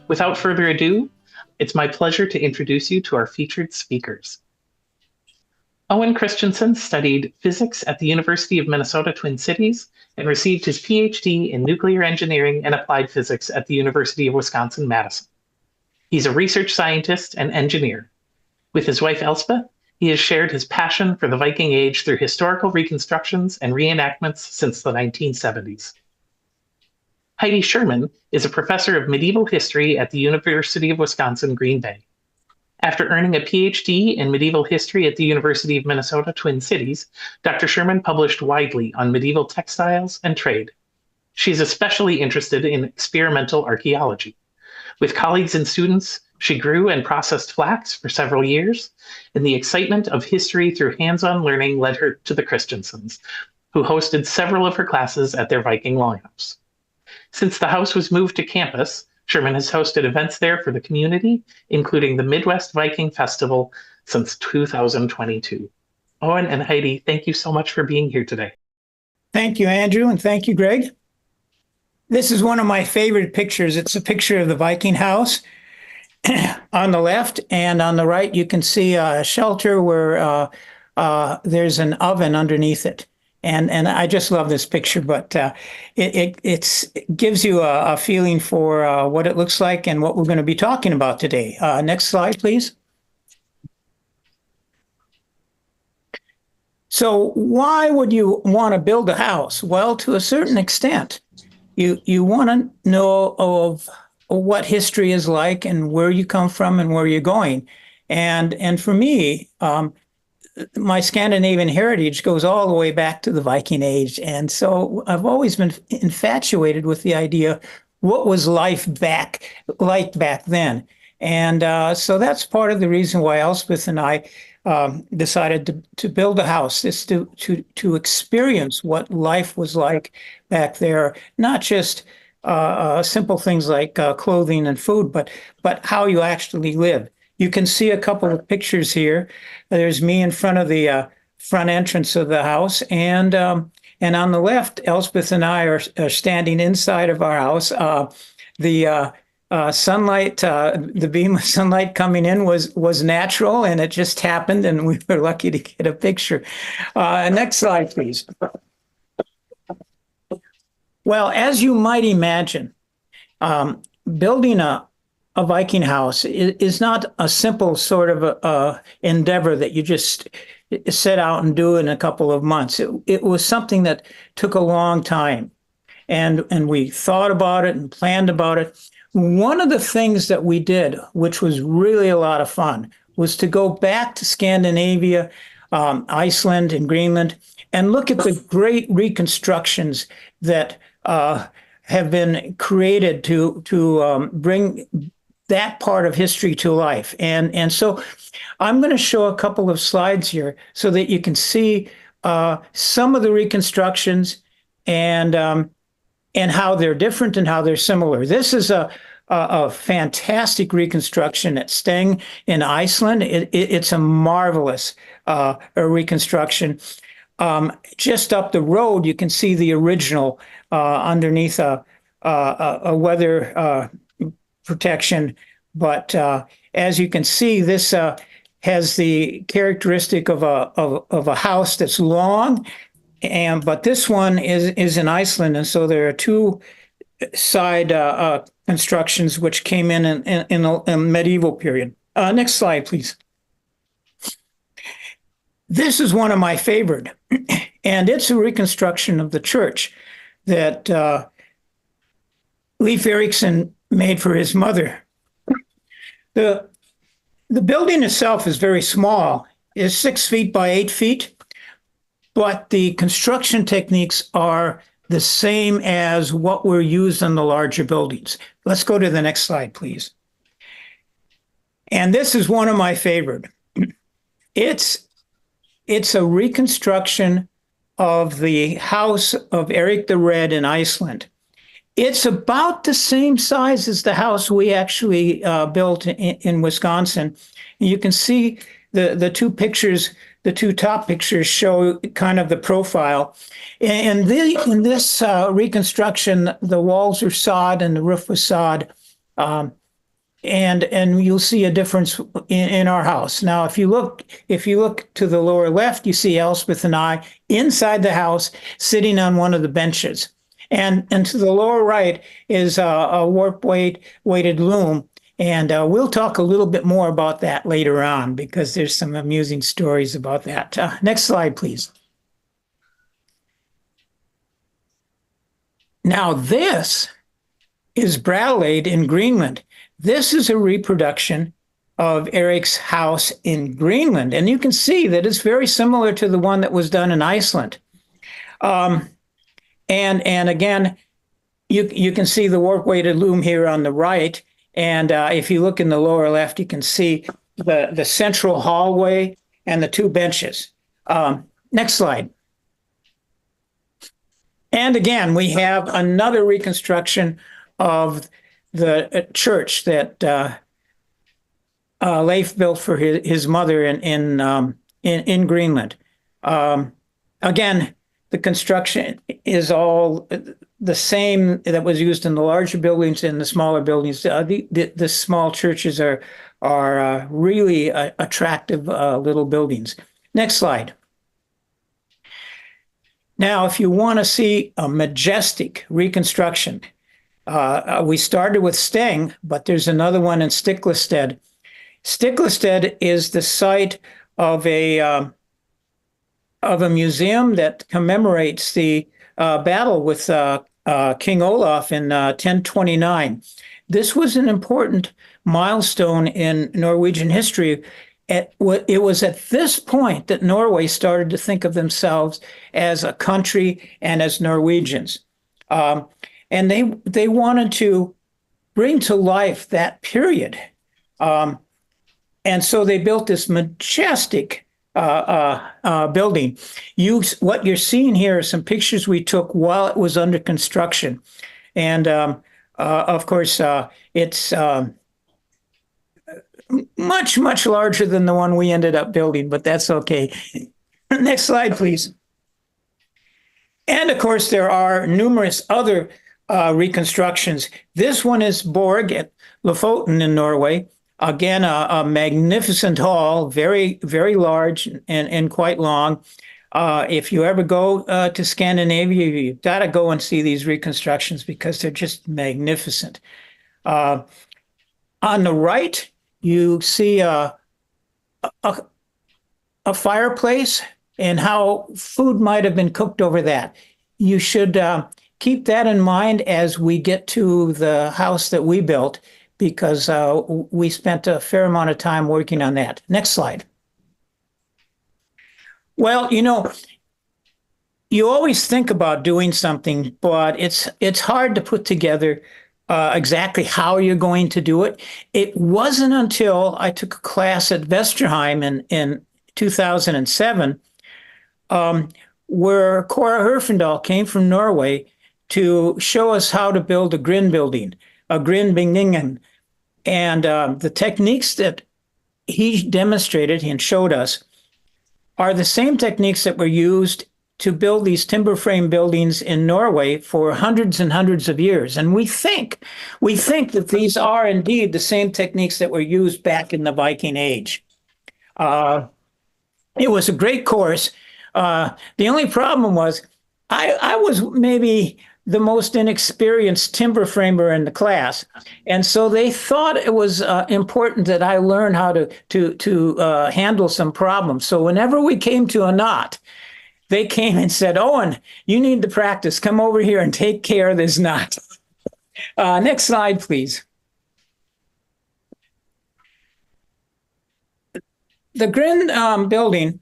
Without further ado, it's my pleasure to introduce you to our featured speakers. Owen Christianson studied physics at the University of Minnesota Twin Cities and received his PhD in nuclear engineering and applied physics at the University of Wisconsin-Madison. He's a research scientist and engineer. With his wife Elspeth, he has shared his passion for the Viking-Age through historical reconstructions and reenactments since the 1970s. Heidi Sherman is a professor of medieval history at the University of Wisconsin-Green Bay. After earning a PhD in medieval history at the University of Minnesota Twin Cities, Dr. Sherman published widely on medieval textiles and trade. She's especially interested in experimental archaeology. With colleagues and students, she grew and processed flax for several years, and the excitement of history through hands-on learning led her to the Christiansons, who hosted several of her classes at their Viking longhouse. Since the house was moved to campus, Sherman has hosted events there for the community, including the Midwest Viking Festival since 2022. Owen and Heidi, thank you so much for being here today. Thank you, Andrew, and thank you, Greg. This is one of my favorite pictures. It's a picture of the Viking House on the left, and on the right you can see a shelter where there's an oven underneath it. And I just love this picture, but it gives you a feeling for what it looks like and what we're going to be talking about today. Next slide, please. So why would you want to build a house? Well, to a certain extent, you want to know of what history is like and where you come from and where you're going. And for me, my Scandinavian heritage goes all the way back to the Viking Age. And so I've always been infatuated with the idea, what was life like back then? And so that's part of the reason why Elspeth and I decided to build a house, is to experience what life was like back there, not just simple things like clothing and food, but how you actually live. You can see a couple of pictures here. There's me in front of the front entrance of the house, and on the left, Elspeth and I are standing inside of our house. The sunlight, the beam of sunlight coming in was natural, and it just happened, and we were lucky to get a picture. Next slide, please. Well, as you might imagine, building a Viking house is not a simple sort of endeavor that you just set out and do in a couple of months. It was something that took a long time, and we thought about it and planned about it. One of the things that we did, which was really a lot of fun, was to go back to Scandinavia, Iceland and Greenland, and look at the great reconstructions that have been created to bring that part of history to life. And so I'm going to show a couple of slides here so that you can see some of the reconstructions and how they're different and how they're similar. This is a fantastic reconstruction at Steng in Iceland. It's a marvelous reconstruction. Just up the road, you can see the original underneath a weather protection. But as you can see, this has the characteristic of a house that's long, but this one is in Iceland, and so there are two side constructions which came in the medieval period. Next slide, please. This is one of my favorite, and it's a reconstruction of the church that Leif Erikson made for his mother. The building itself is very small. It's 6 feet by 8 feet, but the construction techniques are the same as what were used in the larger buildings. Let's go to the next slide, please. And this is one of my favorite. It's a reconstruction of the house of Eric the Red in Iceland. It's about the same size as the house we actually built in Wisconsin. You can see the two pictures, the two top pictures show kind of the profile. In this reconstruction, the walls are sod and the roof was sod. and you'll see a difference in our house. Now, if you look to the lower left, you see Elspeth and I inside the house sitting on one of the benches. And to the lower right is a warp weighted loom. And we'll talk a little bit more about that later on because there's some amusing stories about that. Next slide, please. Now, this is Bradlade in Greenland. This is a reproduction of Eric's house in Greenland. And you can see that it's very similar to the one that was done in Iceland. And again, you can see the warp-weighted loom here on the right. And if you look in the lower left, you can see the central hallway and the two benches. Next slide. And again, we have another reconstruction of the church that Leif built for his mother in Greenland. Again, the construction is all the same that was used in the larger buildings and the smaller buildings. The small churches are really attractive little buildings. Next slide. Now, if you want to see a majestic reconstruction, we started with Steng, but there's another one in Stiklestad. Stiklestad is the site of a museum that commemorates the battle with King Olaf in 1029. This was an important milestone in Norwegian history. It was at this point that Norway started to think of themselves as a country and as Norwegians. And they wanted to bring to life that period. And so they built this majestic building. What you're seeing here are some pictures we took while it was under construction. And of course, it's much, much larger than the one we ended up building, but that's okay. Next slide, please. And of course, there are numerous other reconstructions. This one is Borg at Lofoten in Norway. Again, a magnificent hall, very, very large and quite long. If you ever go to Scandinavia, you've got to go and see these reconstructions because they're just magnificent. On the right, you see a fireplace and how food might have been cooked over that. You should keep that in mind as we get to the house that we built, because we spent a fair amount of time working on that. Next slide. Well, you always think about doing something, but it's hard to put together exactly how you're going to do it. It wasn't until I took a class at Vesterheim in 2007 where Cora Herfindahl came from Norway to show us how to build a Grindbuilding, a Grindbygningen. And the techniques that he demonstrated and showed us are the same techniques that were used to build these timber frame buildings in Norway for hundreds and hundreds of years. And we think that these are indeed the same techniques that were used back in the Viking Age. It was a great course. The only problem was I was maybe the most inexperienced timber framer in the class. And so they thought it was important that I learn how to handle some problems. So whenever we came to a knot, they came and said, Owen, you need to practice. Come over here and take care of this knot. Next slide, please. The Grind building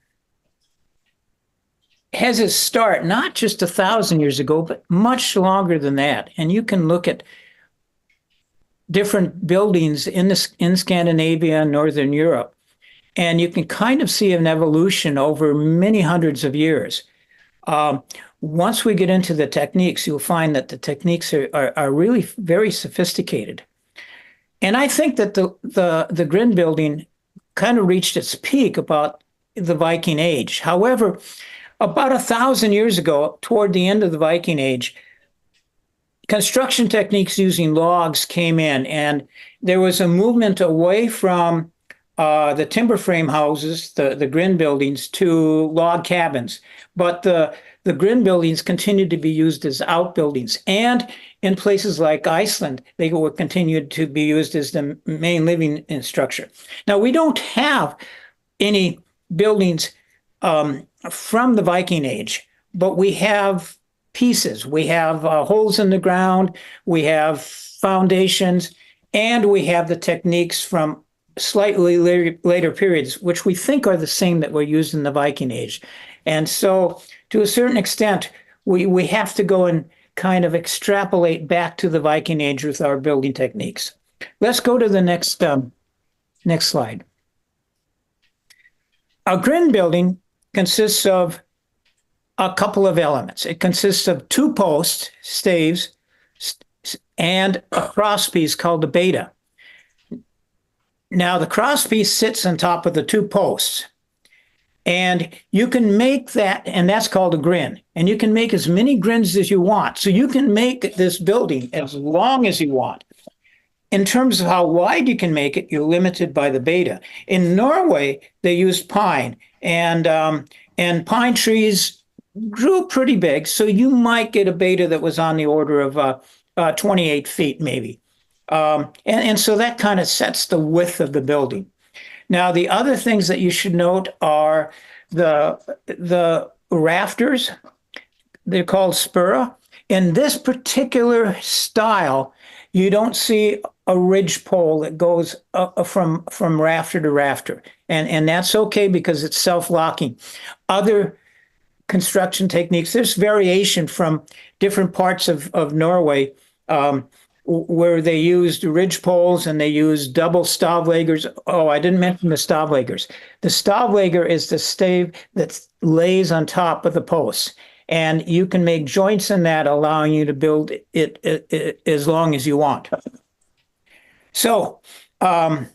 has its start not just 1,000 years ago, but much longer than that. And you can look at different buildings in Scandinavia and Northern Europe, and you can kind of see an evolution over many hundreds of years. Once we get into the techniques, you'll find that the techniques are really very sophisticated. And I think that the Grind building kind of reached its peak about the Viking Age. However, about 1,000 years ago, toward the end of the Viking Age, construction techniques using logs came in, and there was a movement away from the timber frame houses, the Grindbuildings, to log cabins. But the Grindbuildings continued to be used as outbuildings. And in places like Iceland, they were continued to be used as the main living structure. Now, we don't have any buildings from the Viking Age, but we have pieces. We have holes in the ground, we have foundations, and we have the techniques from slightly later periods, which we think are the same that were used in the Viking Age. And so, to a certain extent, we have to go and kind of extrapolate back to the Viking Age with our building techniques. Let's go to the next slide. A Grindbuilding consists of a couple of elements. It consists of two posts, staves, and a crosspiece called the beta. Now, the crosspiece sits on top of the two posts, and you can make that, and that's called a grin. And you can make as many grins as you want. So you can make this building as long as you want. In terms of how wide you can make it, you're limited by the beta. In Norway, they used pine, and pine trees grew pretty big, so you might get a beta that was on the order of 28 feet, maybe. And so that kind of sets the width of the building. Now, the other things that you should note are the rafters. They're called spura. In this particular style, you don't see a ridge pole that goes from rafter to rafter. And that's okay because it's self-locking. Other construction techniques, there's variation from different parts of Norway where they used ridge poles and they used double stavleggers. Oh, I didn't mention the stavleggers. The stavlegger is the stave that lays on top of the posts. And you can make joints in that, allowing you to build it as long as you want. So, and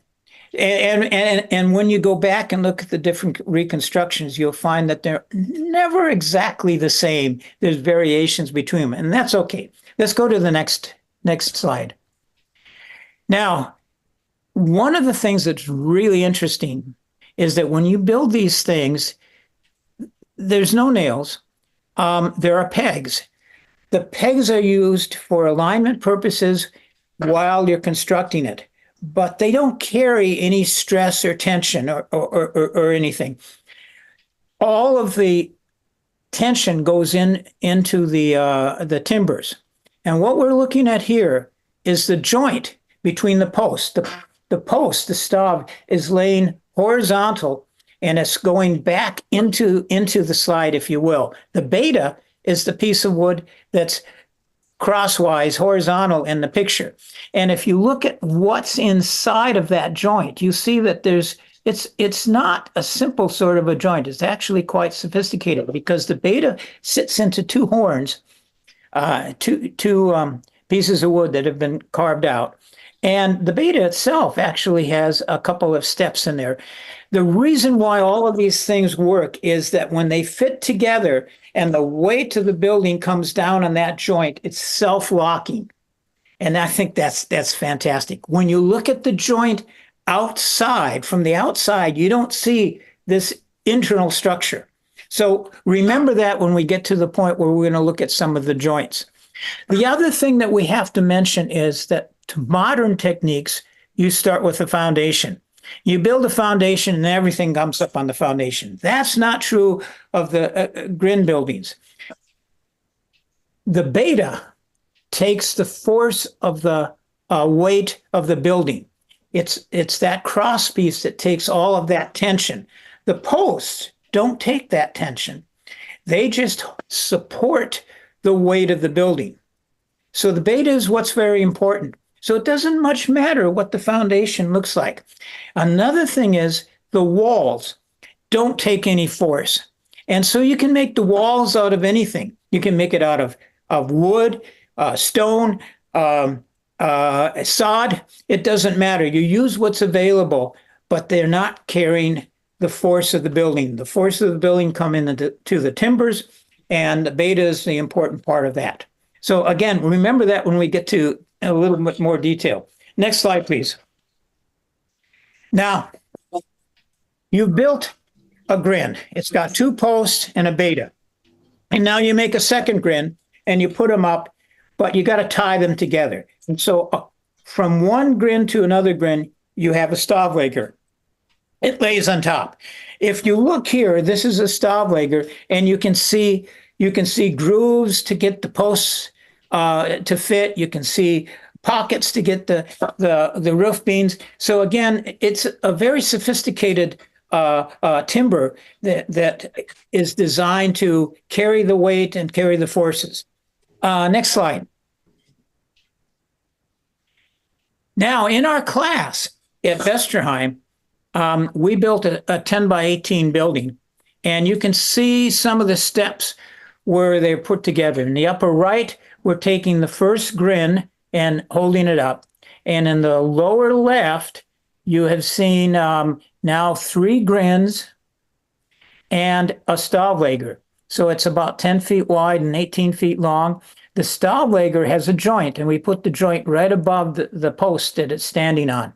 when you go back and look at the different reconstructions, you'll find that they're never exactly the same. There's variations between them, and that's okay. Let's go to the next slide. Now, one of the things that's really interesting is that when you build these things, there's no nails. There are pegs. The pegs are used for alignment purposes while you're constructing it, but they don't carry any stress or tension or anything. All of the tension goes into the timbers. And what we're looking at here is the joint between the posts. The post, the stav, is laying horizontal, and it's going back into the slide, if you will. The beta is the piece of wood that's crosswise, horizontal in the picture. And if you look at what's inside of that joint, you see that it's not a simple sort of a joint. It's actually quite sophisticated because the beta sits into two horns, two pieces of wood that have been carved out. And the beta itself actually has a couple of steps in there. The reason why all of these things work is that when they fit together and the weight of the building comes down on that joint, it's self-locking. And I think that's fantastic. When you look at the joint outside, from the outside, you don't see this internal structure. So remember that when we get to the point where we're going to look at some of the joints. The other thing that we have to mention is that to modern techniques, you start with a foundation. You build a foundation and everything comes up on the foundation. That's not true of the Grindbuildings. The beta takes the force of the weight of the building. It's that cross piece that takes all of that tension. The posts don't take that tension. They just support the weight of the building. So the beta is what's very important. So it doesn't much matter what the foundation looks like. Another thing is the walls don't take any force. And so you can make the walls out of anything. You can make it out of wood, stone, sod. It doesn't matter. You use what's available, but they're not carrying the force of the building. The force of the building come into the timbers, and the beta is the important part of that. So again, remember that when we get to a little bit more detail. Next slide, please. Now, you built a grin. It's got 2 posts and a beta. And now you make a second grin and you put them up, but you got to tie them together. And so from one grin to another grin, you have a stavlegger. It lays on top. If you look here, this is a stavlegger, and you can see grooves to get the posts to fit. You can see pockets to get the roof beams. So again, it's a very sophisticated timber that is designed to carry the weight and carry the forces. Next slide. Now, in our class at Vesterheim, we built a 10 by 18 building, and you can see some of the steps where they're put together. In the upper right, we're taking the first grin and holding it up. And in the lower left, you have seen now 3 grins and a stavlegger. So it's about 10 feet wide and 18 feet long. The stavlegger has a joint, and we put the joint right above the post that it's standing on.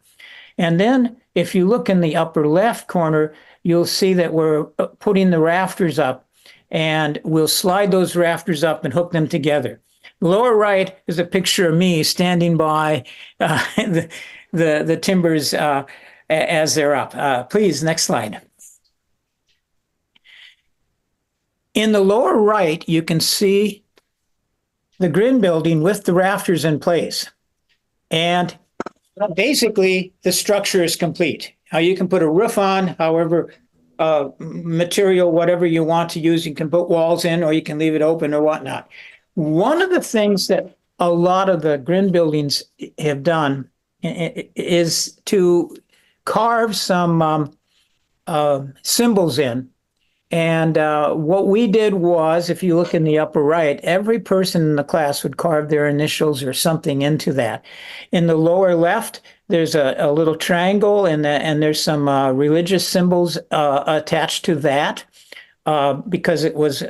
And then if you look in the upper left corner, you'll see that we're putting the rafters up, and we'll slide those rafters up and hook them together. The lower right is a picture of me standing by the timbers as they're up. Please, next slide. In the lower right, you can see the Grindbuilding with the rafters in place. And basically, the structure is complete. Now you can put a roof on, however, material, whatever you want to use. You can put walls in, or you can leave it open or whatnot. One of the things that a lot of the Grindbuildings have done is to carve some symbols in. And what we did was, if you look in the upper right, every person in the class would carve their initials or something into that. In the lower left, there's a little triangle, and there's some religious symbols attached to that, because it was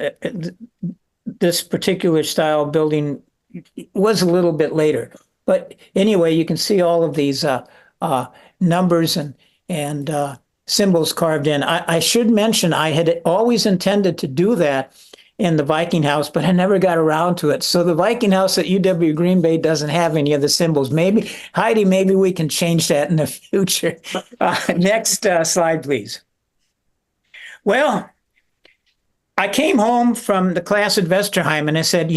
this particular style building was a little bit later. But anyway, you can see all of these numbers and symbols carved in. I should mention I had always intended to do that in the Viking House, but I never got around to it. So the Viking House at UW Green Bay doesn't have any of the symbols. Maybe, Heidi, maybe we can change that in the future. Next slide, please. Well, I came home from the class at Vesterheim and I said,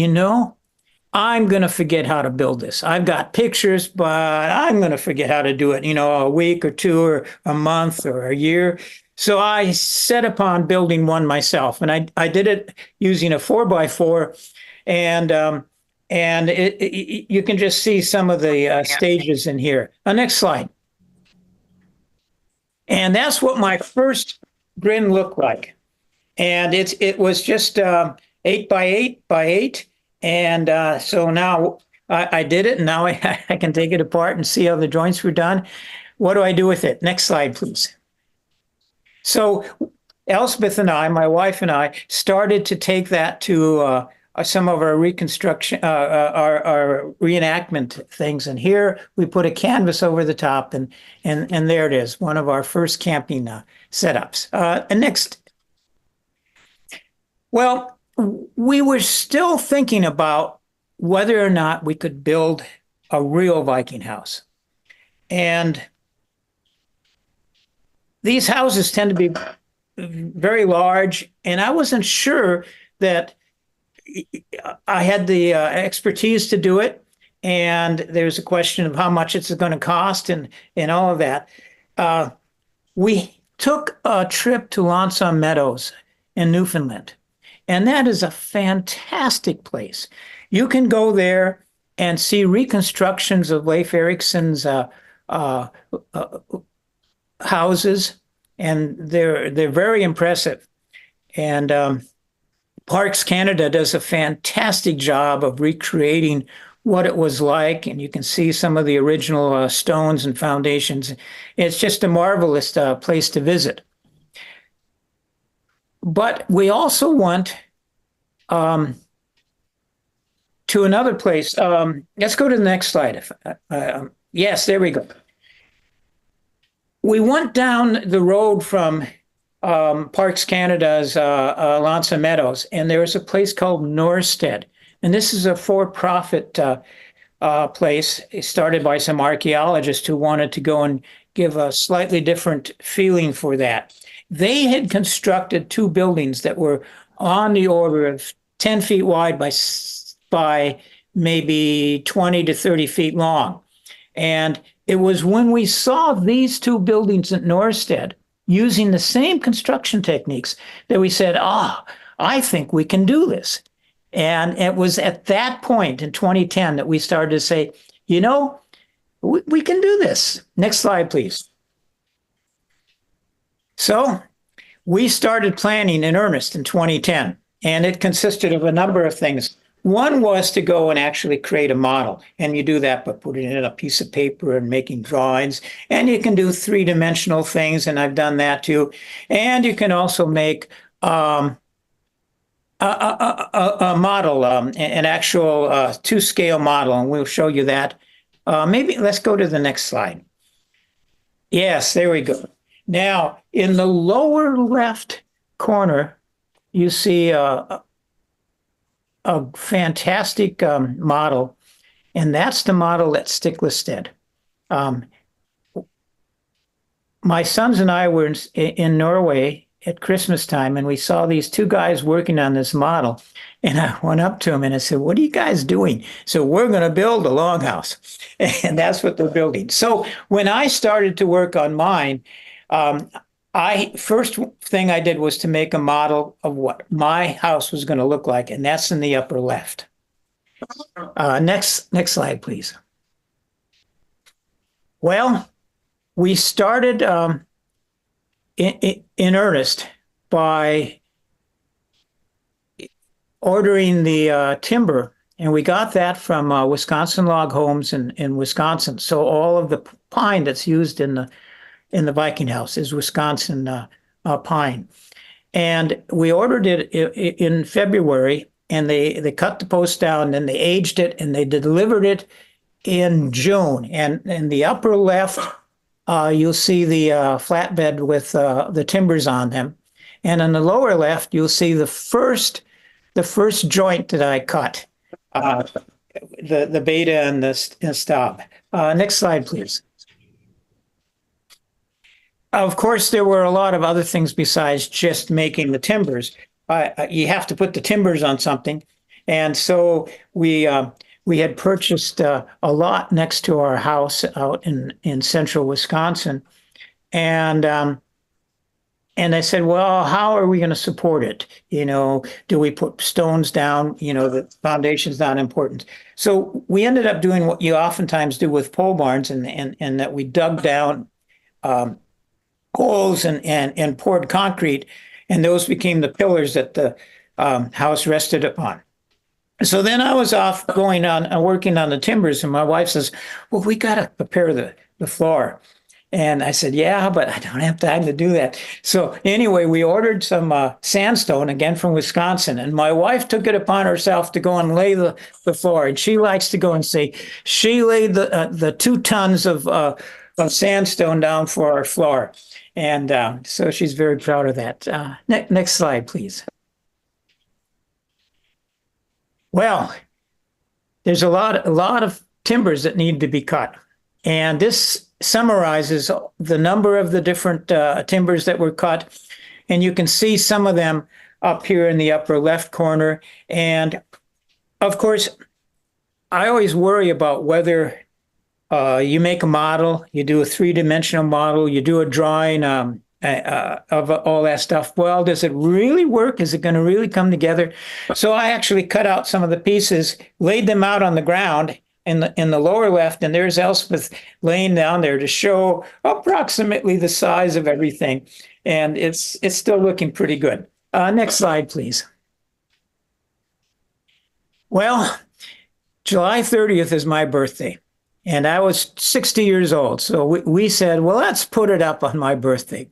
I'm going to forget how to build this. I've got pictures, but I'm going to forget how to do it, a week or 2 or a month or a year. So I set upon building one myself, and I did it using a 4x4, and you can just see some of the stages in here. Next slide. And that's what my first grin looked like. And it was just 8 by 8 by 8. And so now I did it, and now I can take it apart and see how the joints were done. What do I do with it? Next slide, please. So Elspeth and I, my wife and I, started to take that to some of our reconstruction, our reenactment things. And here we put a canvas over the top, and there it is, one of our first camping setups. And next. Well, we were still thinking about whether or not we could build a real Viking house. And these houses tend to be very large, and I wasn't sure that I had the expertise to do it. And there's a question of how much it's going to cost and all of that. We took a trip to Lansing Meadows in Newfoundland. And that is a fantastic place. You can go there and see reconstructions of Leif Erikson's houses, and they're very impressive. And Parks Canada does a fantastic job of recreating what it was like, and you can see some of the original stones and foundations. It's just a marvelous place to visit. But we also want to another place. Let's go to the next slide. Yes, there we go. We went down the road from Parks Canada's L'Anse Meadows, and there is a place called Norstead. And this is a for-profit place started by some archaeologists who wanted to go and give a slightly different feeling for that. They had constructed two buildings that were on the order of 10 feet wide by maybe 20 to 30 feet long. And it was when we saw these two buildings at Norstead using the same construction techniques that we said, I think we can do this. And it was at that point in 2010 that we started to say, we can do this. Next slide, please. So we started planning in earnest in 2010, and it consisted of a number of things. One was to go and actually create a model, and you do that by putting it in a piece of paper and making drawings, and you can do three-dimensional things, and I've done that too. And you can also make a model, an actual two-scale model, and we'll show you that. Maybe let's go to the next slide. Yes, there we go. Now, in the lower left corner, you see a fantastic model, and that's the model that Stiklestad. My sons and I were in Norway at Christmas time, and we saw these two guys working on this model. And I went up to them and I said, "What are you guys doing?" So we're going to build a longhouse. And that's what they're building. So when I started to work on mine, first thing I did was to make a model of what my house was going to look like, and that's in the upper left. Next slide, please. Well, we started in earnest by ordering the timber, and we got that from Wisconsin Log Homes in Wisconsin. So all of the pine that's used in the Viking House is Wisconsin pine. And we ordered it in February, and they cut the post down, and they aged it, and they delivered it in June. And in the upper left, you'll see the flatbed with the timbers on them. And on the lower left, you'll see the first joint that I cut, the beta and the stop. Next slide, please. Of course, there were a lot of other things besides just making the timbers. You have to put the timbers on something. And so we had purchased a lot next to our house out in central Wisconsin. And I said, well, how are we going to support it? Do we put stones down? The foundation's not important. So we ended up doing what you oftentimes do with pole barns, and that we dug down holes and poured concrete, and those became the pillars that the house rested upon. So then I was off going on and working on the timbers, and my wife says, well, we got to prepare the floor. And I said, yeah, but I don't have time to do that. So anyway, we ordered some sandstone, again from Wisconsin, and my wife took it upon herself to go and lay the floor. And she likes to go and say she laid the 2 tons of sandstone down for our floor. And so she's very proud of that. Next slide, please. Well, there's a lot of timbers that need to be cut. And this summarizes the number of the different timbers that were cut. And you can see some of them up here in the upper left corner. And of course, I always worry about whether you make a model, you do a 3-dimensional model, you do a drawing of all that stuff. Well, does it really work? Is it going to really come together? So I actually cut out some of the pieces, laid them out on the ground in the lower left, and there's Elspeth laying down there to show approximately the size of everything. And it's still looking pretty good. Next slide, please. Well, July 30th is my birthday. And I was 60 years old. So we said, well, let's put it up on my birthday.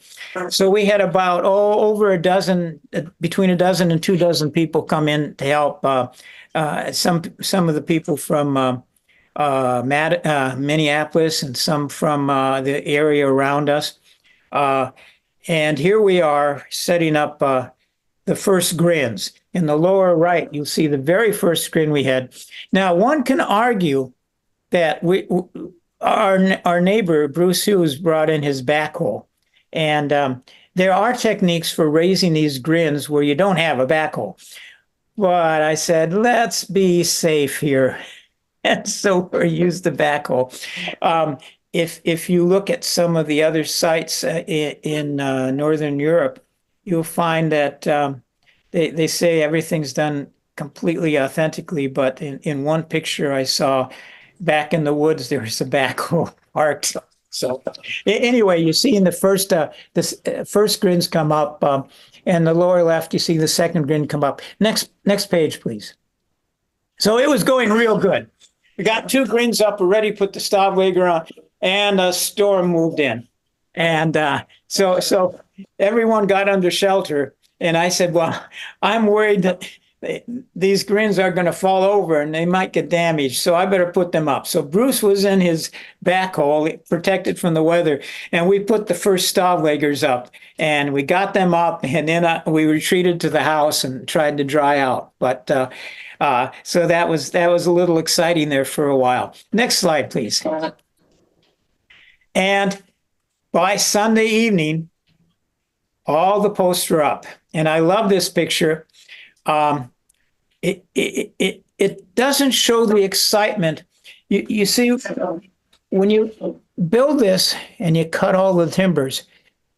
So we had about over a dozen, between a dozen and 2 dozen people come in to help. Some of the people from Minneapolis and some from the area around us. And here we are setting up the first grins. In the lower right, you'll see the very first grin we had. Now, one can argue that our neighbor Bruce Hughes brought in his backhoe, and there are techniques for raising these grins where you don't have a backhoe. But I said, let's be safe here, and so we used the backhoe. If you look at some of the other sites in Northern Europe, you'll find that they say everything's done completely authentically, but in one picture I saw back in the woods, there was a backhoe parked. So anyway, you see in the first grins come up, and the lower left, you see the second grin come up. Next page, please. So it was going real good. We got 2 grins up, already put the Stavlager on, and a storm moved in. And so everyone got under shelter. And I said, well, I'm worried that these grins are going to fall over and they might get damaged, so I better put them up. So Bruce was in his backhoe, protected from the weather, and we put the first Stavlagers up, and we got them up, and then we retreated to the house and tried to dry out. But so that was a little exciting there for a while. Next slide, please. And by Sunday evening, all the posts were up, and I love this picture. It doesn't show the excitement. You see, when you build this and you cut all the timbers,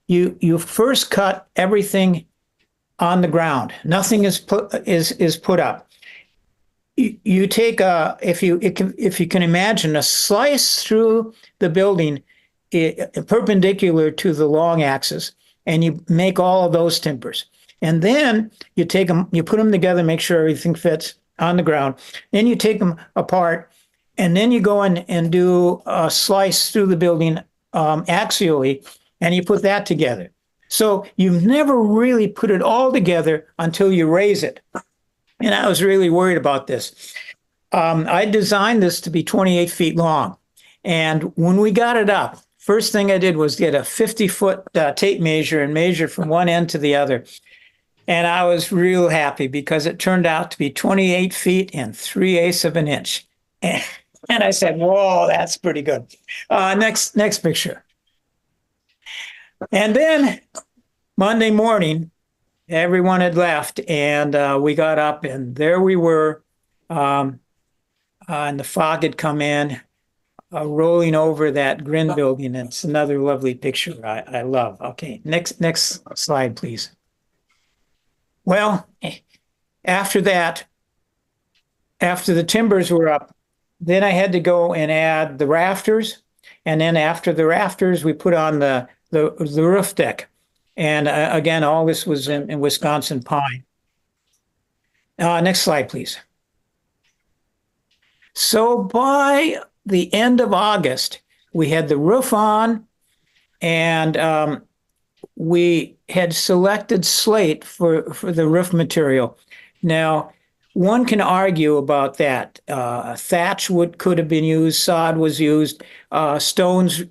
you first cut everything on the ground. Nothing is put up. You take if you can imagine, a slice through the building perpendicular to the long axis, and you make all of those timbers. And then you take them, you put them together, make sure everything fits on the ground. Then you take them apart, and then you go in and do a slice through the building axially, and you put that together. So you've never really put it all together until you raise it. And I was really worried about this. I designed this to be 28 feet long. And when we got it up, first thing I did was get a 50-foot tape measure and measure from one end to the other. And I was real happy because it turned out to be 28 feet and 3/8 of an inch. And I said, whoa, that's pretty good. Next picture. And then Monday morning, everyone had left, and we got up, and there we were. And the fog had come in, rolling over that Grindbuilding. And it's another lovely picture I love. Okay, next slide, please. Well, after that, after the timbers were up, then I had to go and add the rafters. And then after the rafters, we put on the roof deck. And again, all this was in Wisconsin pine. Next slide, please. So by the end of August, we had the roof on, and we had selected slate for the roof material. Now, one can argue about that. Thatch could have been used, sod was used, stones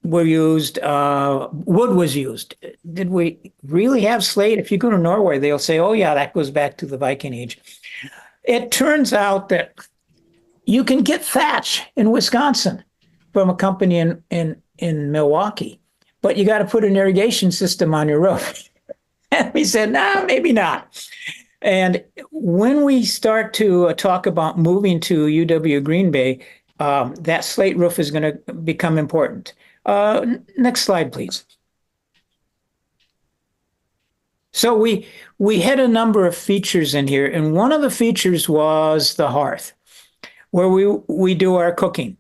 were used, wood was used. Did we really have slate? If you go to Norway, they'll say, oh yeah, that goes back to the Viking Age. It turns out that you can get thatch in Wisconsin from a company in Milwaukee, but you got to put an irrigation system on your roof. And we said, nah, maybe not. And when we start to talk about moving to UW Green Bay, that slate roof is going to become important. Next slide, please. So we had a number of features in here, and one of the features was the hearth, where we do our cooking.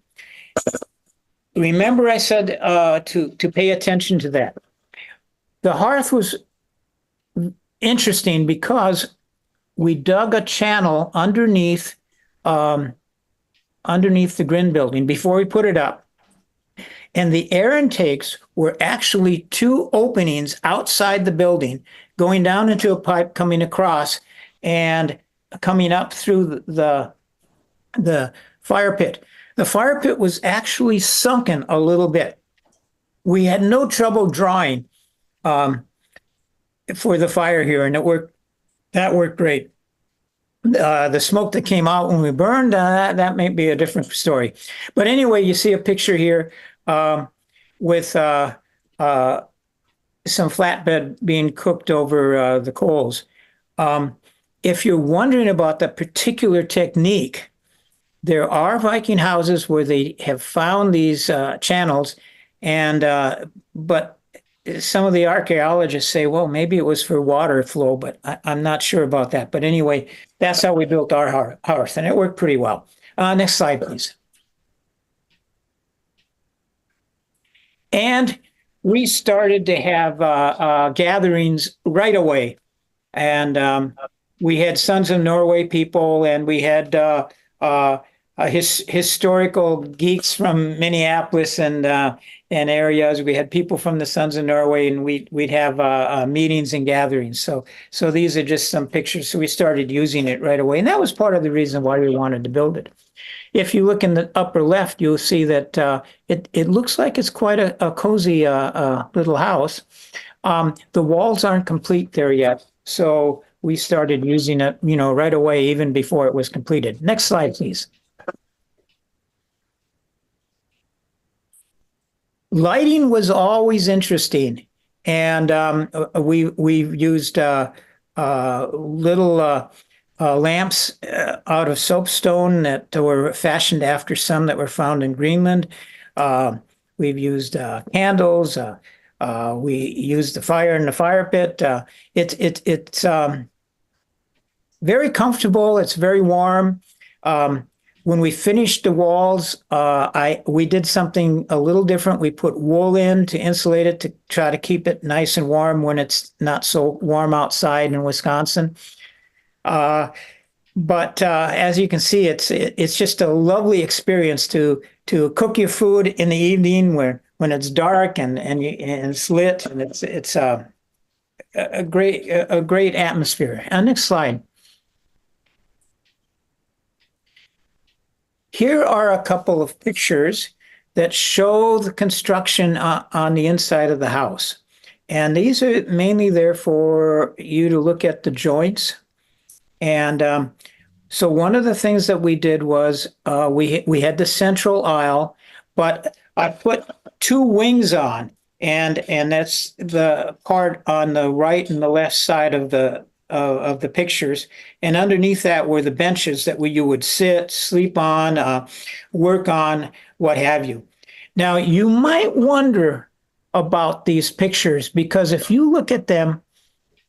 Remember I said to pay attention to that. The hearth was interesting because we dug a channel underneath underneath the Grindbuilding before we put it up. And the air intakes were actually two openings outside the building, going down into a pipe, coming across, and coming up through the fire pit. The fire pit was actually sunken a little bit. We had no trouble drawing for the fire here, and it worked. That worked great. The smoke that came out when we burned, that may be a different story. But anyway, you see a picture here with some flatbed being cooked over the coals. If you're wondering about that particular technique, there are Viking houses where they have found these channels, and but some of the archaeologists say, well, maybe it was for water flow, but I'm not sure about that. But anyway, that's how we built our house, and it worked pretty well. Next slide, please. And we started to have gatherings right away. And we had Sons of Norway people, and we had historical geeks from Minneapolis and areas. We had people from the Sons of Norway, and we'd have meetings and gatherings. So these are just some pictures. So we started using it right away, and that was part of the reason why we wanted to build it. If you look in the upper left, you'll see that it looks like it's quite a cozy little house. The walls aren't complete there yet, so we started using it, right away, even before it was completed. Next slide, please. Lighting was always interesting, and we used little lamps out of soapstone that were fashioned after some that were found in Greenland. We've used candles. We used the fire in the fire pit. It's very comfortable. It's very warm. When we finished the walls, we did something a little different. We put wool in to insulate it to try to keep it nice and warm when it's not so warm outside in Wisconsin. But as you can see, it's just a lovely experience to cook your food in the evening when it's dark and it's lit, and it's a great atmosphere. Next slide. Here are a couple of pictures that show the construction on the inside of the house. And these are mainly there for you to look at the joints. And so one of the things that we did was we had the central aisle, but I put two wings on, and that's the part on the right and the left side of the pictures, and underneath that were the benches that you would sit, sleep on, work on, what have you. Now, you might wonder about these pictures, because if you look at them,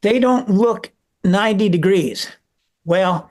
they don't look 90 degrees. Well,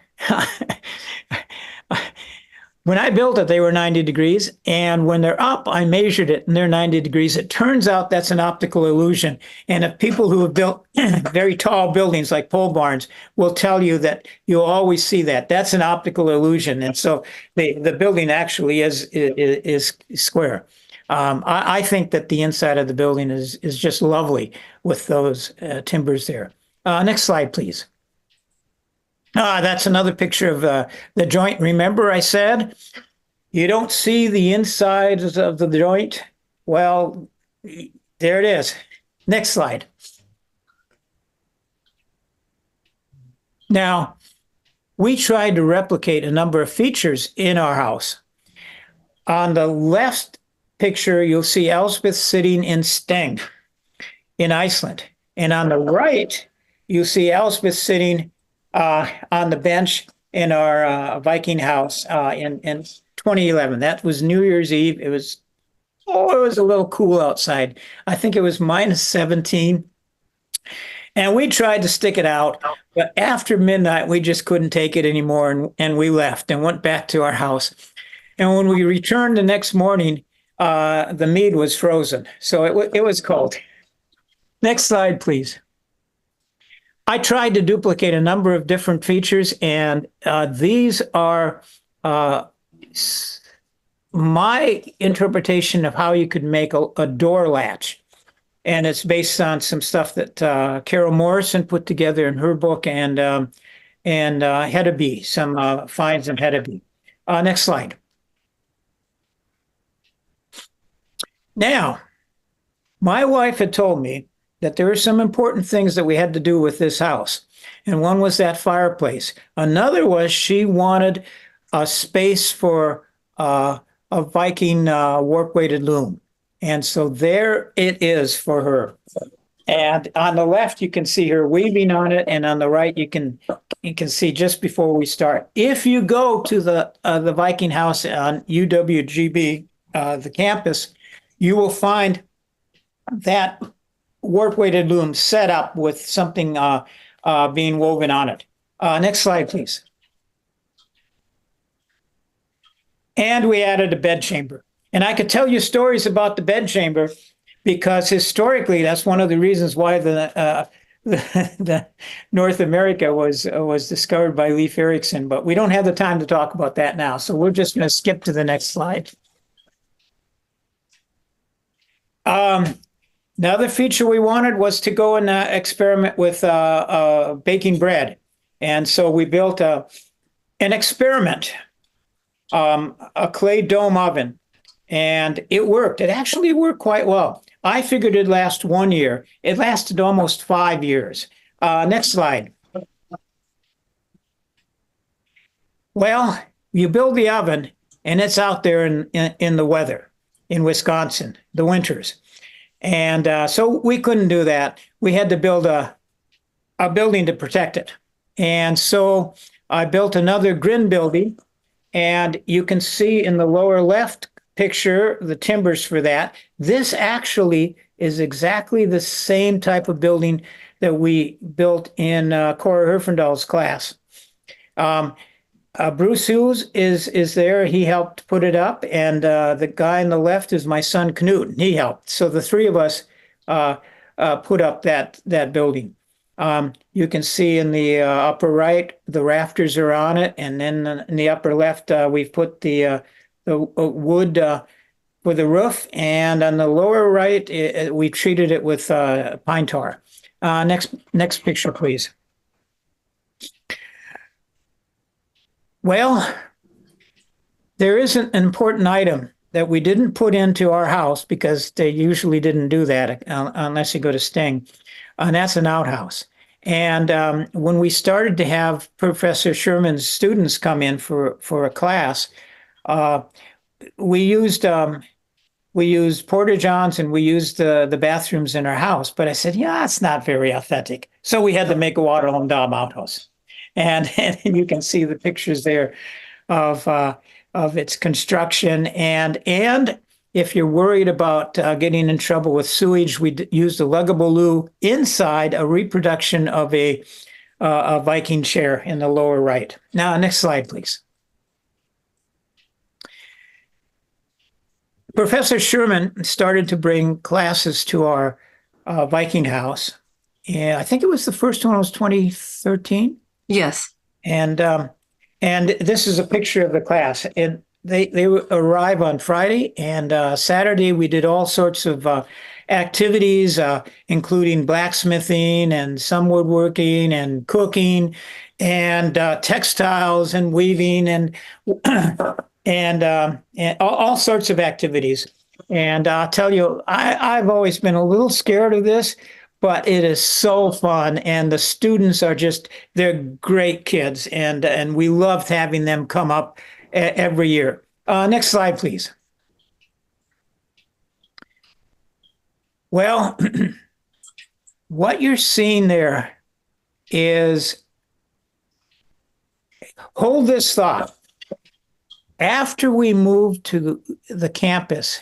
when I built it, they were 90 degrees. And when they're up, I measured it and they're 90 degrees. It turns out that's an optical illusion. And if people who have built very tall buildings like pole barns will tell you that you'll always see that. That's an optical illusion. And so the building actually is square. I think that the inside of the building is just lovely with those timbers there. Next slide, please. That's another picture of the joint. Remember I said you don't see the insides of the joint? Well, there it is. Next slide. Now, we tried to replicate a number of features in our house. On the left picture, you'll see Elspeth sitting in Steng in Iceland. And on the right, you see Elspeth sitting on the bench in our Viking house in 2011. That was New Year's Eve. It was a little cool outside. I think it was -17. And we tried to stick it out, but after midnight, we just couldn't take it anymore, and we left and went back to our house. And when we returned the next morning, the mead was frozen, so it was cold. Next slide, please. I tried to duplicate a number of different features, and these are my interpretation of how you could make a door latch. And it's based on some stuff that Carol Morrison put together in her book, and Hedeby, some finds in Hedeby. Next slide. Now, my wife had told me that there were some important things that we had to do with this house. And one was that fireplace. Another was she wanted a space for a Viking warp-weighted loom. And so there it is for her. And on the left, you can see her weaving on it, and on the right, you can see just before we start. If you go to the Viking House on UWGB, the campus, you will find that warp-weighted loom set up with something being woven on it. Next slide, please. And we added a bedchamber. And I could tell you stories about the bedchamber because historically, that's one of the reasons why the North America was discovered by Leif Erikson. But we don't have the time to talk about that now, so we're just going to skip to the next slide. Another feature we wanted was to go and experiment with baking bread, and so we built an experiment, a clay dome oven. And it worked. It actually worked quite well. I figured it'd last 1 year. It lasted almost 5 years. Next slide. Well, you build the oven, and it's out there in the weather in Wisconsin, the winters. And so we couldn't do that. We had to build a building to protect it. And so I built another Grindbuilding, and you can see in the lower left picture the timbers for that. This actually is exactly the same type of building that we built in Cora Herfindahl's class. Bruce Hughes is there. He helped put it up, and the guy on the left is my son Knut, and he helped. So the three of us put up that building. You can see in the upper right, the rafters are on it, and then in the upper left, we've put the wood for the roof, and on the lower right, we treated it with pine tar. Next picture, please. Well, there is an important item that we didn't put into our house because they usually didn't do that unless you go to Sting, and that's an outhouse. And when we started to have Professor Sherman's students come in for a class, we used porta-johns and we used the bathrooms in our house. But I said, yeah, it's not very authentic. So we had to make a waterhome dom outhouse. And you can see the pictures there of its construction. And if you're worried about getting in trouble with sewage, we used a luggable loo inside a reproduction of a Viking chair in the lower right. Now, next slide, please. Professor Sherman started to bring classes to our Viking House. And I think it was the first one was 2013. Yes. And this is a picture of the class. And they arrive on Friday, and Saturday we did all sorts of activities, including blacksmithing and some woodworking and cooking and textiles and weaving and all sorts of activities. And I'll tell you, I've always been a little scared of this, but it is so fun. And the students are they're great kids. And we loved having them come up every year. Next slide, please. Well, what you're seeing there is, hold this thought. After we moved to the campus,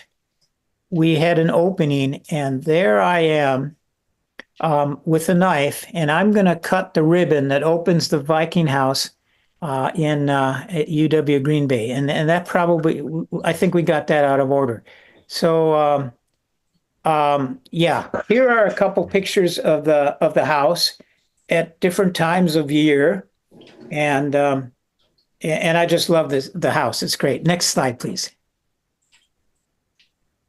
we had an opening, and there I am with a knife, and I'm going to cut the ribbon that opens the Viking House at UW Green Bay. And that probably, I think we got that out of order. So, yeah, here are a couple pictures of the house at different times of year. And I just love the house. It's great. Next slide, please.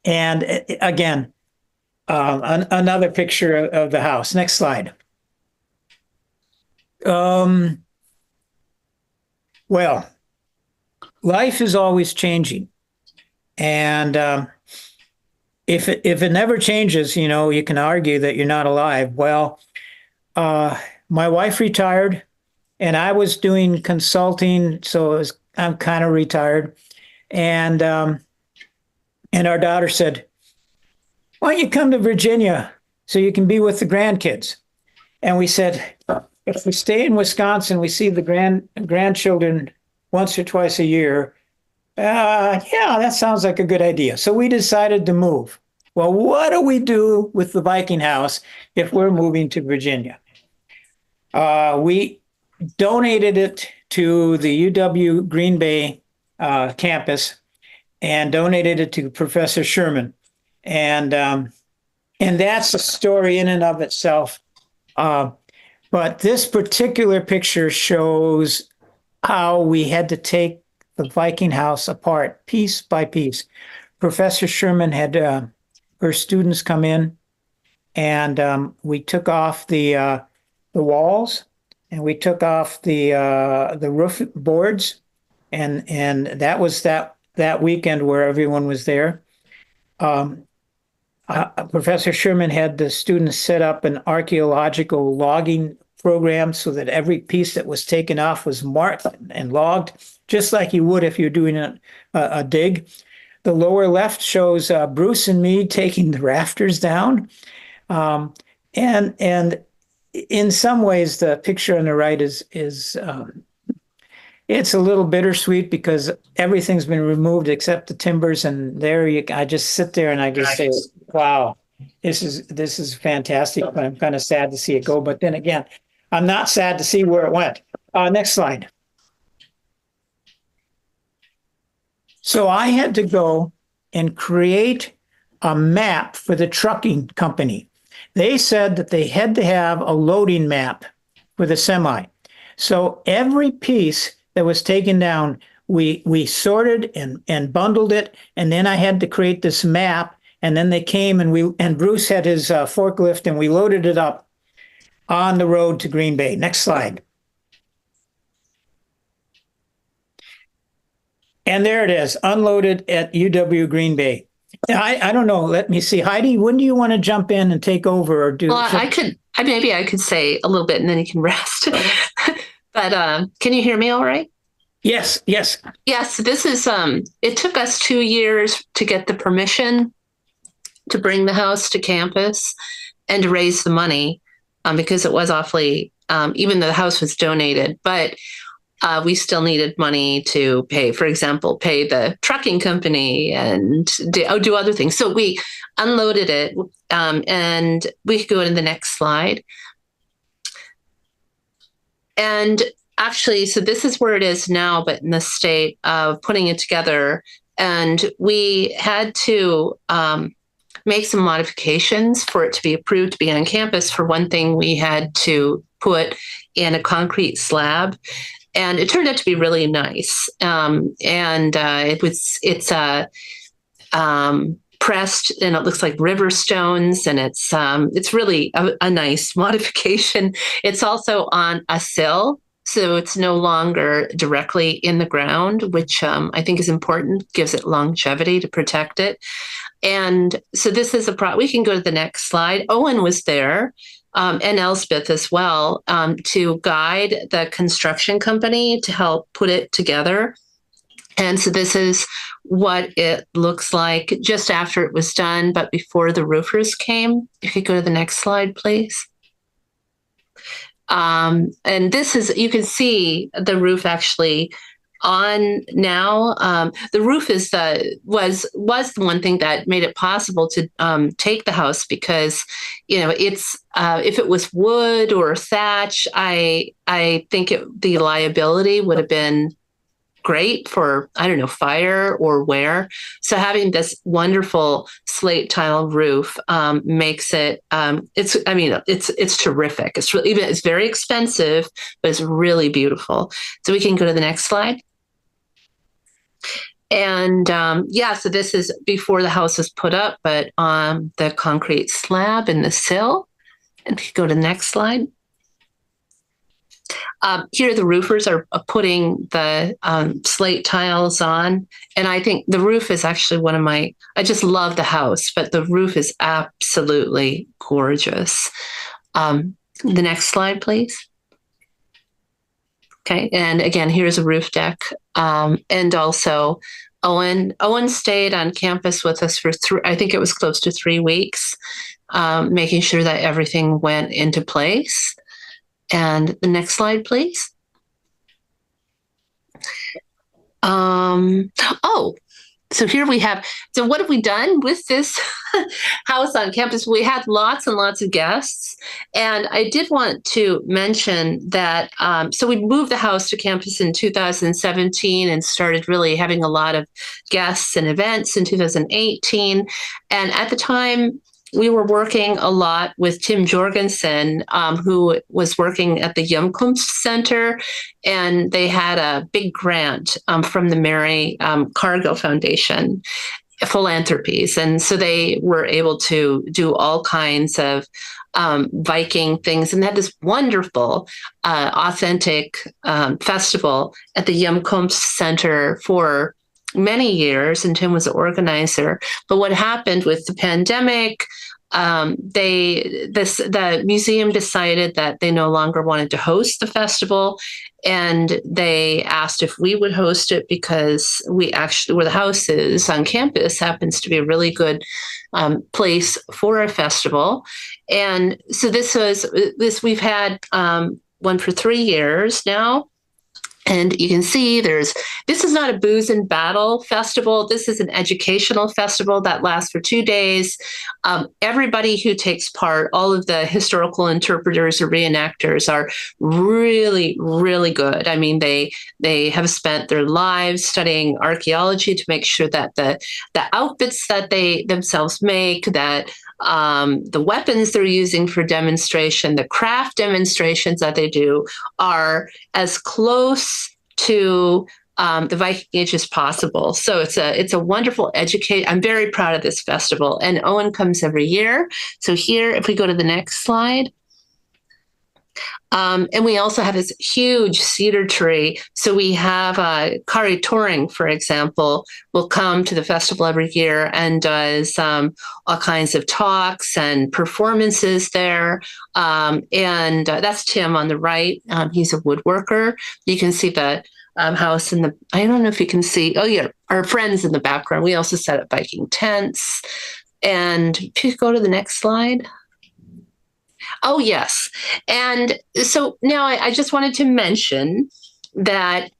And again, another picture of the house. Next slide. Well, life is always changing. And if it never changes, you can argue that you're not alive. Well, my wife retired and I was doing consulting, so I'm kind of retired. And our daughter said, "Why don't you come to Virginia so you can be with the grandkids?" And we said, "If we stay in Wisconsin, we see the grandchildren once or twice a year. Yeah, that sounds like a good idea." So we decided to move. Well, what do we do with the Viking House if we're moving to Virginia? We donated it to the UW Green Bay campus and donated it to Professor Sherman. And that's a story in and of itself. But this particular picture shows how we had to take the Viking House apart piece by piece. Professor Sherman had her students come in, and we took off the walls, and we took off the roof boards, and that was that weekend where everyone was there. Professor Sherman had the students set up an archaeological logging program so that every piece that was taken off was marked and logged, just like you would if you're doing a dig. The lower left shows Bruce and me taking the rafters down. And in some ways, the picture on the right is it's a little bittersweet because everything's been removed except the timbers, and I just sit there and I just say, "Wow, this is fantastic." But I'm kind of sad to see it go. But then again, I'm not sad to see where it went. Next slide. So I had to go and create a map for the trucking company. They said that they had to have a loading map for the semi. So every piece that was taken down, we sorted and bundled it, and then I had to create this map. And then they came and Bruce had his forklift, and we loaded it up on the road to Green Bay. Next slide. And there it is, unloaded at UW Green Bay. I don't know. Let me see. Heidi, when do you want to jump in and take over or do? Well, maybe I could say a little bit and then you can rest. But can you hear me all right? Yes. Yes. This is, it took us 2 years to get the permission to bring the house to campus and to raise the money because it was awfully, even though the house was donated, but we still needed money to pay, for example, pay the trucking company and do other things. So we unloaded it, and we could go to the next slide. And actually, so this is where it is now, but in the state of putting it together. And we had to make some modifications for it to be approved to be on campus. For one thing, we had to put in a concrete slab. And it turned out to be really nice. It's pressed, and it looks like river stones, and it's really a nice modification. It's also on a sill, so it's no longer directly in the ground, which I think is important, gives it longevity to protect it. And so this is we can go to the next slide. Owen was there. And Elspeth as well, to guide the construction company to help put it together. And so this is what it looks like just after it was done, but before the roofers came. If you go to the next slide, please. And this is, you can see the roof actually on now. The roof was the one thing that made it possible to take the house, because it's if it was wood or thatch, I think the liability would have been great for, I don't know, fire or wear. So having this wonderful slate tile roof makes it it's terrific. It's very expensive, but it's really beautiful. So we can go to the next slide. And so this is before the house was put up, but on the concrete slab in the sill. And if you go to the next slide. Here, the roofers are putting the slate tiles on. And I think the roof is actually I just love the house, but the roof is absolutely gorgeous. The next slide, please. Okay, and again, here's a roof deck. And also, Owen stayed on campus with us for I think it was close to 3 weeks, making sure that everything went into place. And the next slide, please. So here we have, so what have we done with this house on campus? We had lots and lots of guests. And I did want to mention that, so we moved the house to campus in 2017 and started really having a lot of guests and events in 2018. And at the time, we were working a lot with Tim Jorgensen, who was working at the Hjemkomst Center, and they had a big grant from the Mary Cargill Foundation, philanthropies. And so they were able to do all kinds of Viking things. And they had this wonderful, authentic festival at the Hjemkomst Center for many years, and Tim was the organizer. But what happened with the pandemic, the museum decided that they no longer wanted to host the festival, and they asked if we would host it because we actually, where the house is on campus, happens to be a really good place for a festival. And so we've had one for 3 years now. And you can see this is not a booze and battle festival. This is an educational festival that lasts for 2 days. Everybody who takes part, all of the historical interpreters or reenactors, are really, really good. I mean, they have spent their lives studying archaeology to make sure that the outfits that they themselves make, that the weapons they're using for demonstration, the craft demonstrations that they do, are as close to the Viking-Age as possible. So it's a wonderful I'm very proud of this festival, and Owen comes every year. So here, if we go to the next slide. And we also have this huge cedar tree. So we have Kari Toring, for example, will come to the festival every year and does all kinds of talks and performances there. And that's Tim on the right. He's a woodworker. You can see the house in I don't know if you can see, our friends in the background. We also set up Viking tents. And if you go to the next slide. Oh, yes. And so now I just wanted to mention that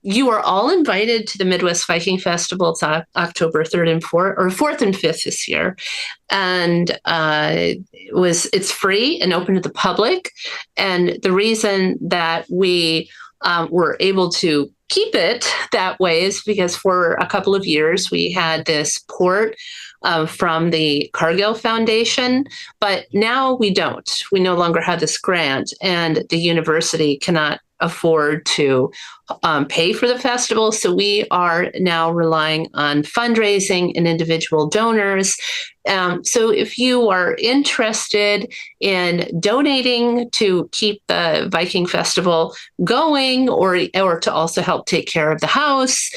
you are all invited to the Midwest Viking Festival. It's October 3rd and 4th, or 4th and 5th this year. And it's free and open to the public. And the reason that we were able to keep it that way is because for a couple of years we had this support from the Cargill Foundation, but now we don't. We no longer have this grant, and the university cannot afford to pay for the festival. So we are now relying on fundraising and individual donors. So if you are interested in donating to keep the Viking Festival going, or to also help take care of the house,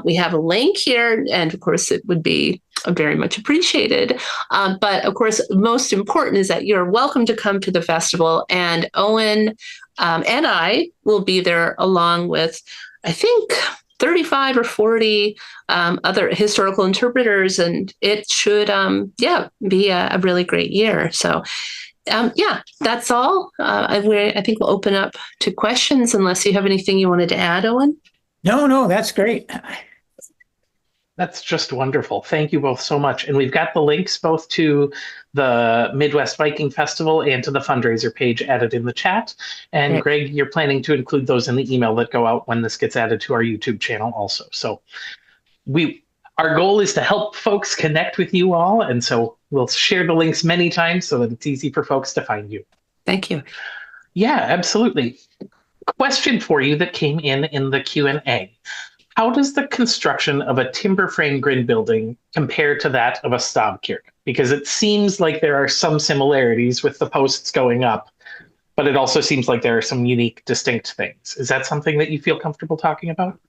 we have a link here, and of course it would be very much appreciated. But of course, most important is that you're welcome to come to the festival, and Owen and I will be there along with, I think, 35 or 40 other historical interpreters, and it should, be a really great year. So, that's all. I think we'll open up to questions unless you have anything you wanted to add, Owen. No, that's great. That's just wonderful. Thank you both so much. And we've got the links both to the Midwest Viking Festival and to the fundraiser page added in the chat. And Great. Greg, you're planning to include those in the email that go out when this gets added to our YouTube channel also. So our goal is to help folks connect with you all. And so we'll share the links many times so that it's easy for folks to find you. Thank you. Yeah, absolutely. Question for you that came in the Q&A. How does the construction of a timber frame grid building compare to that of a stavkirke? Because it seems like there are some similarities with the posts going up, but it also seems like there are some unique, distinct things. Is that something that you feel comfortable talking about?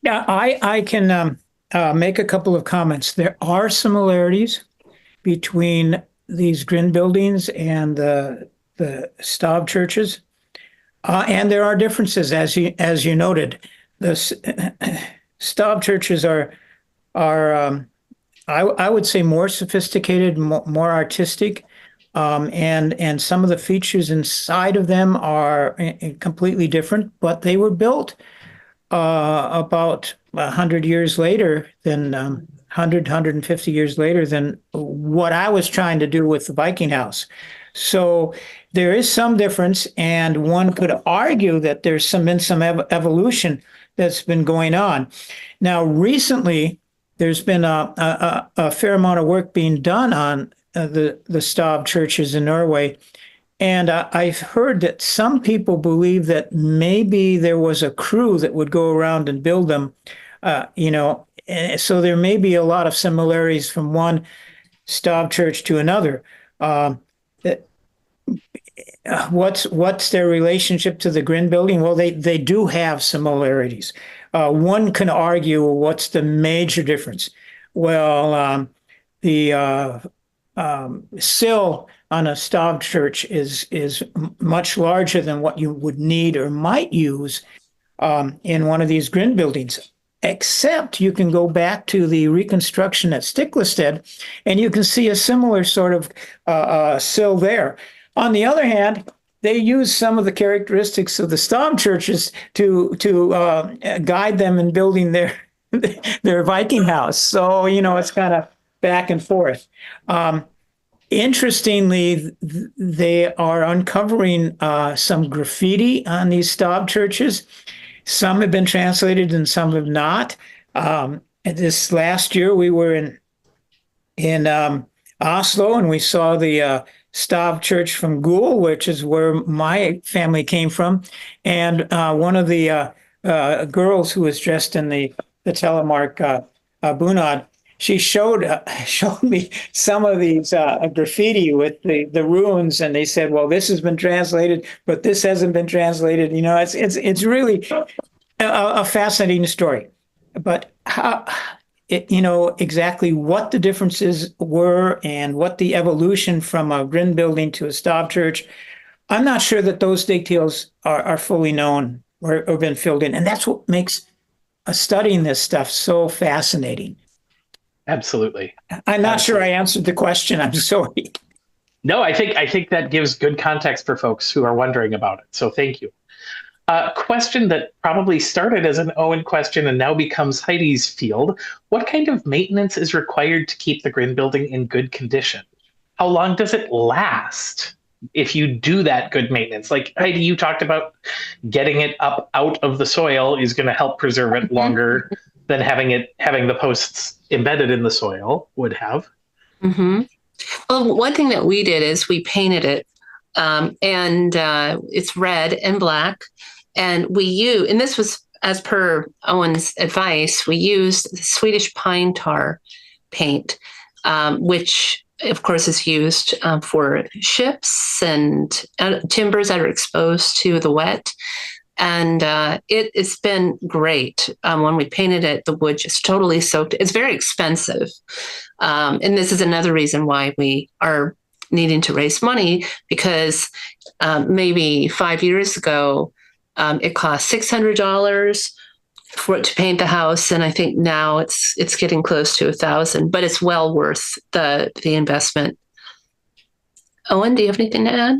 Yeah, I can make a couple of comments. There are similarities between these Grin buildings and the Stav churches, and there are differences, as you noted. The Stav churches are I would say more sophisticated, more artistic, and some of the features inside of them are completely different. But they were built about 100 years later than 150 years later than what I was trying to do with the Viking House. So there is some difference, and one could argue that there's been some evolution that's been going on. Now, recently, there's been a fair amount of work being done on the Stav churches in Norway. And I've heard that some people believe that maybe there was a crew that would go around and build them, so there may be a lot of similarities from one Stav church to another. What's their relationship to the Grin building? Well, they do have similarities. One can argue, what's the major difference? Well, the sill on a Stav church is much larger than what you would need or might use in one of these Grin buildings. Except you can go back to the reconstruction at Stiklestad, and you can see a similar sort of sill there. On the other hand, they use some of the characteristics of the Stav churches to guide them in building their Viking house. So it's kind of back and forth. Interestingly, they are uncovering some graffiti on these Stav churches. Some have been translated and some have not. This last year, we were in Oslo, and we saw the Stav church from Gul, which is where my family came from. And one of the girls who was dressed in the telemark bunad, she showed me some of these graffiti with the runes, and they said, "Well, this has been translated, but this hasn't been translated." It's really a fascinating story. But how, exactly what the differences were and what the evolution from a Grin building to a Stav church, I'm not sure that those details are fully known or been filled in, and that's what makes studying this stuff so fascinating. Absolutely. I'm not sure I answered the question. I'm sorry. No, I think that gives good context for folks who are wondering about it. So thank you. A question that probably started as an Owen question and now becomes Heidi's field. What kind of maintenance is required to keep the Grin building in good condition? How long does it last if you do that good maintenance? Like Heidi, you talked about getting it up out of the soil is going to help preserve it longer than having the posts embedded in the soil would have. Mm-hmm. Well, one thing that we did is we painted it, and it's red and black. And and this was as per Owen's advice, we used the Swedish pine tar paint, which of course is used for ships and timbers that are exposed to the wet. And it's been great. When we painted it, the wood just totally soaked. It's very expensive. And this is another reason why we are needing to raise money, because maybe 5 years ago, it cost $600 to paint the house. And I think now it's getting close to $1,000, but it's well worth the investment. Owen, do you have anything to add?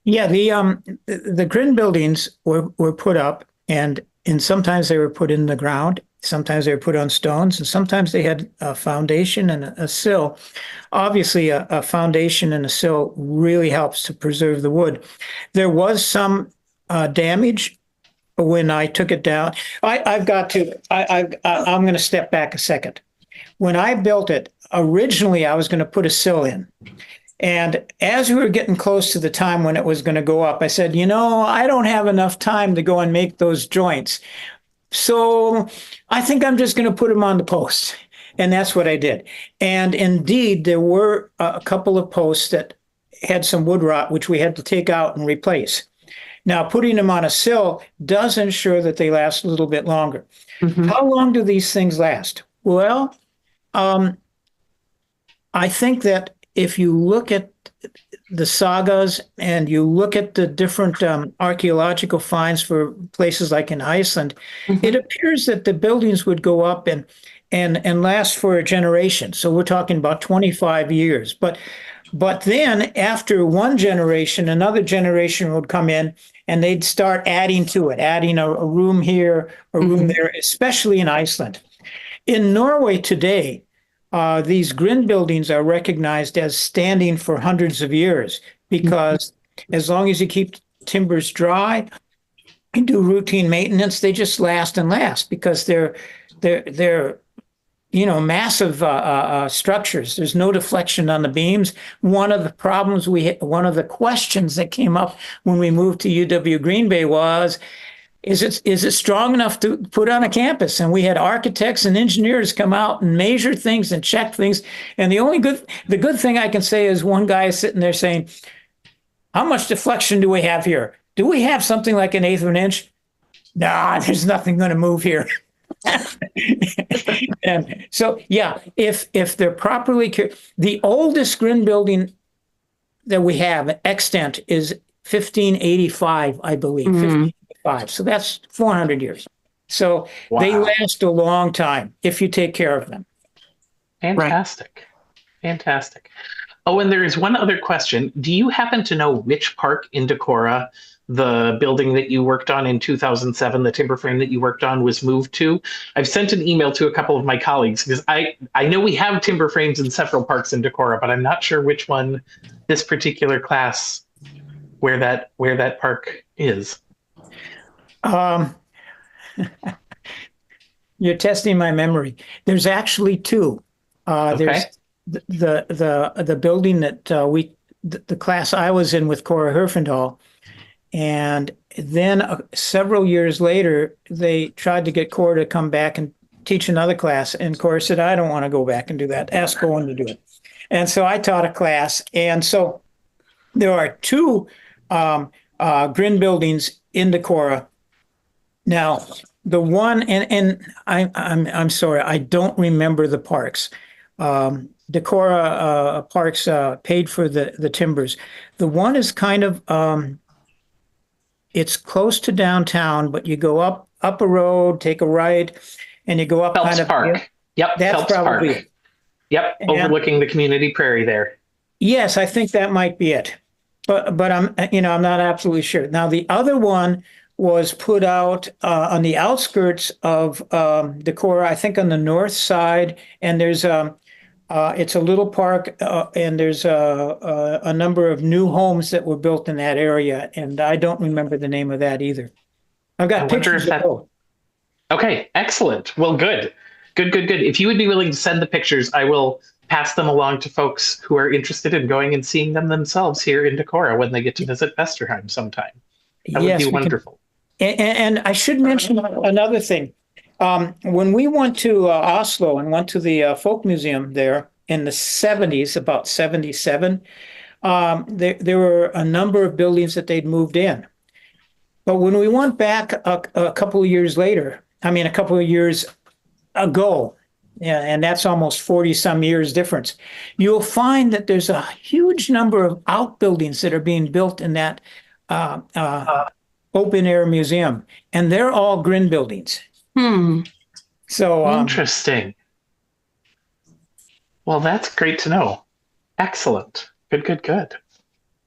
Yeah, the Grin buildings were put up, and sometimes they were put in the ground, sometimes they were put on stones, and sometimes they had a foundation and a sill. Obviously, a foundation and a sill really helps to preserve the wood. There was some damage when I took it down. I'm going to step back a second. When I built it, originally I was going to put a sill in. And as we were getting close to the time when it was going to go up, I said, I don't have enough time to go and make those joints. So I think I'm just going to put them on the post. And that's what I did. And indeed, there were a couple of posts that had some wood rot, which we had to take out and replace. Now, putting them on a sill does ensure that they last a little bit longer. Mhm. How long do these things last? Well, I think that if you look at the sagas and you look at the different archaeological finds for places like in Iceland, it appears that the buildings would go up and last for a generation. So we're talking about 25 years. But then after one generation, another generation would come in and they'd start adding to it, adding a room here, a room there, especially in Iceland. In Norway today, these Grindbuildings are recognized as standing for hundreds of years because as long as you keep timbers dry and do routine maintenance, they just last and last because they're massive structures. There's no deflection on the beams. One of the questions that came up when we moved to UW Green Bay was, is it strong enough to put on a campus? And we had architects and engineers come out and measure things and check things. And the good thing I can say is one guy is sitting there saying, how much deflection do we have here? Do we have something like an eighth of an inch? Nah, there's nothing going to move here. And so, yeah, if they're properly the oldest Grindbuilding that we have extant is 1585, I believe. 1585. So that's 400 years. So they last a long time if you take care of them. Fantastic. Fantastic. Oh, and there is one other question. Do you happen to know which park in Decorah the building that you worked on in 2007, the timber frame that you worked on, was moved to? I've sent an email to a couple of my colleagues because I know we have timber frames in several parks in Decorah, but I'm not sure which one this particular class, where that park is. You're testing my memory. There's actually two. There's the building that the class I was in with Cora Herfindahl. And then several years later, they tried to get Cora to come back and teach another class. And Cora said, I don't want to go back and do that. Ask Owen to do it. And so I taught a class. And so there are two Grindbuildings in Decorah. Now, the one, and I'm sorry, I don't remember the parks. Decorah Parks paid for the timbers. The one is kind of, it's close to downtown, but you go up a road, take a right, and you go up Phelps kind of. Park. Yep, That's Phelps probably Park. it. Yep, overlooking the community prairie there. Yes, I think that might be it. But I'm not absolutely sure. Now the other one was put out on the outskirts of Decorah, I think on the north side, and there's it's a little park, and there's a number of new homes that were built in that area, and I don't remember the name of that either. I've got pictures of both. Okay, excellent. Well, good. If you would be willing to send the pictures, I will pass them along to folks who are interested in going and seeing them themselves here in Decorah when they get to visit Vesterheim sometime. That would be wonderful. And I should mention another thing. When we went to Oslo and went to the folk museum there in the 70s, about 77, there were a number of buildings that they'd moved in. But when we went back a couple of years later, a couple of years ago, and that's almost 40 some years difference, you'll find that there's a huge number of outbuildings that are being built in that open air museum, and they're all Grindbuildings. So interesting. Well, that's great to know. Excellent. Good.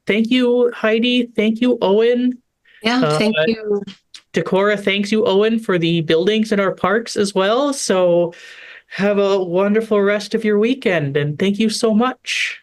Thank you, Heidi. Thank you, Owen. Yeah, thank you. Decorah thanks you, Owen, for the buildings in our parks as well. So have a wonderful rest of your weekend, and thank you so much.